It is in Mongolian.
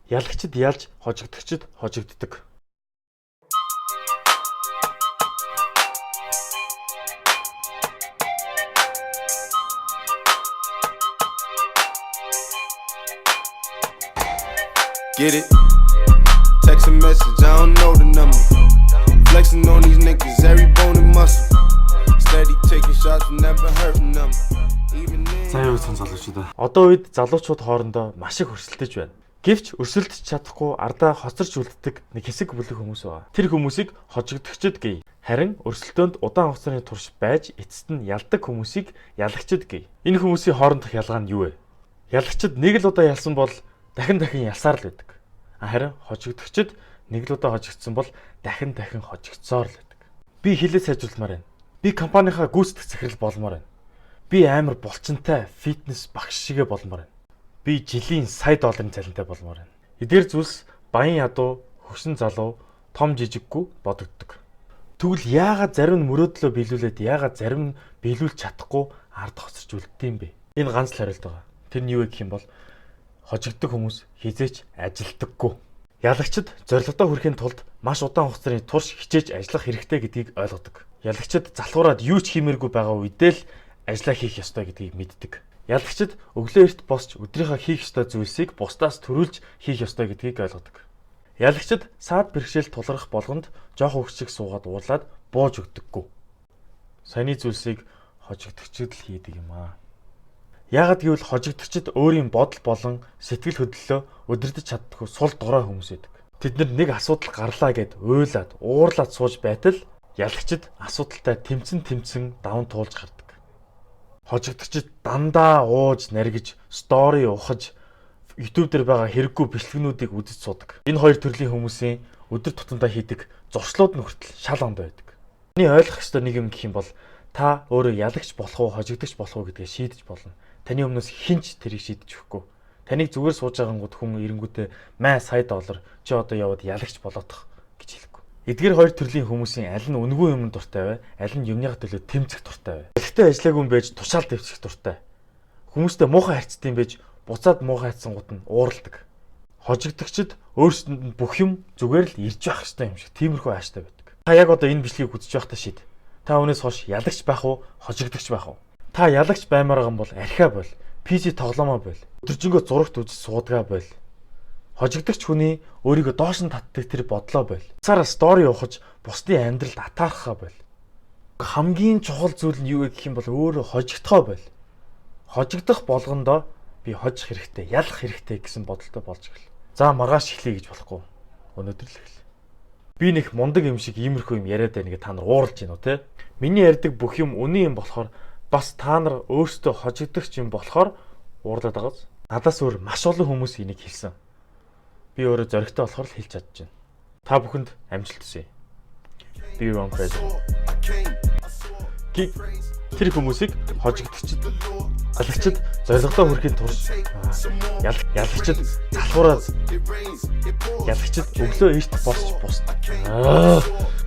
Ялагчид ялж, хожигдогчид хожигддог. Get it? Text a message, I don't know the number. Flexing on these niggas, every bone and muscle. Steady taking shots, never hurting them. Even then. Сайн уу залуучуудаа. Одоо үед залуучууд хоорондоо маш их өрсөлдөж байна. Гэвч өрсөлдөж чадахгүй ардаа хоцорч үлддэг нэг хэсэг бүлэг хүмүүс байна. Тэр хүмүүсийг хожигдогчид гэе. Харин өрсөлдөөнд удаан хугацааны турш байж эцэст нь ялдаг хүмүүсийг ялагчид гэе. Энэ хүмүүсийн хоорондох ялгаа нь юу вэ? Ялагчид нэг л удаа ялсан бол дахин ялсаар л байдаг. Харин хожигдогчид нэг л удаа хожигдсан бол дахин хожигдсоор л байдаг. Би хилээ сайжруулмаар байна. Би компанийнхаа гүйцэтгэх захирал болмоор байна. Би амар булчинтай фитнес багш шигэ болмоор байна. Би жилийн $100 цалинтай болмоор байна. Эдгээр зүйлс баян ядуу, хөгшин залуу, том жижиггүй бодогддог. Тэгвэл яагаад зарим нь мөрөөдлөө биелүүлээд яагаад зарим нь биелүүлж чадахгүй ард хоцорч үлддэм бэ? Энэ ганц л хариулт байгаа. Тэр нь юу вэ гэх юм бол хожигддог хүмүүс хизээч ажилдаггүй. Ялагчид зорилгодоо хүрэхин тулд маш удаан хугацааны турш хичээж ажиллах хэрэгтэй гэдгийг ойлгодог. Ялагчид залхуураад юу ч хиймээргүй байгаа үедээ л ажиллаа хийх ёстой гэдгийг мэддэг. Ялагчид өглөө эрт босч өдрийнхөө хийх ёстой зүйлсийг бусдаас төрүүлж хийх ёстой гэдгийг ойлгодог. Ялагчид саад бэрхшээл тулгарх болгонд жоох хөвчиг суугаад уурлаад бууж өгдөггүй. Саяны зүйлсийг хожигдогчид л хийдэг юм аа. Яагад гэвэл хожигдогчид өөрийн бодол болон сэтгэл хөдлөлөө удирдах чаддаггүй сул дорой хүмүүс байдаг. Тэд нэг асуудал гарлаа гэд уйлаад, уурлаад сууж байтал ялагчид асуудалтай тэмцэн даван туулж гардаг. Хожигдогчид дандаа ууж, наргиж, стори ухаж, YouTube дээр байгаа хэрэггүй бичлэгнүүдийг үзэж суудаг. Энэ хоёр төрлийн хүмүүсийн өдөр тутамдаа хийдэг зуршлууд нь хүртэл шал онд байдаг. Эний ойлгох ёстой нэг юм гэх юм бол та өөрөө ялагч болох уу, хожигдогч болох уу гэдгээ шийдэж болно. Таны өмнөөс хинч тэрийг шийдэж өгөхгүй. Таныг зүгээр сууж байгангууд хүн ирэнгүүтээ маа $100 чи одоо яваад ялагч болоодох гэж хэлэхгүй. Эдгээр хоёр төрлийн хүмүүсийн аль нь үнгүй юмд дуртай вэ? Аль нь юмныхаа төлөө тэмцэх дуртай вэ? Гэхдээ ажиллаагүй юм байж тушаал дэвсэх дуртай. Хүмүүстэй муухай харьцдаг юм байж буцаад муухай хайцсангууд нь уурладаг. Хожигдогчид өөрсдөнд нь бүх юм зүгээр л ирж байх хэрэгтэй юм шиг тиймэрхүү ааштай байдаг. Та яг одоо энэ бичлэгийг үзэж байхдаа шийд. Та өнөөс хойш ялагч байх уу, хожигдогч байх уу? Та ялагч баймаар байгаа бол архиа бойл, PC тоглоомоо бойл, өдөржингөө зурагт үзэж суудгаа бойл. Хожигдогч хүний өөрийгөө доош нь татдаг тэр бодлоо бойл. Цаараа стори ухаж, бусдын амьдралд атаархаа бойл. Хамгийн чухал зүйл нь юу вэ гэх юм бол өөрөө хожигдохоо бойл. Хожигдох болгондоо би хожих хэрэгтэй, ялах хэрэгтэй гэсэн бодолтой болж эхэл. За маргааш эхлэе гэж болохгүй. Өнөөдөр л эхэл. Би нэг мундаг юм шиг иймэрхүү юм яриад байна гэж та нар ууралж гинөө те. Миний ярьдаг бүх юм үнэн юм болохоор бас та нар өөрсдөө хожигдогч юм болохоор уурлаад байгааз. Надаас өөр маш олон хүмүүс энийг хэлсэн. Би өөрөө зоригтой болохоор л хэлж чадж байна. Та бүхэнд амжилт хүсье. Be wrong present. Тэр хүмүүсийг хожигдогчид, ялагчид зорилгодоо хүрэхин турш ялагчид залхуураад ялагчид өглөө эрт босч бусна.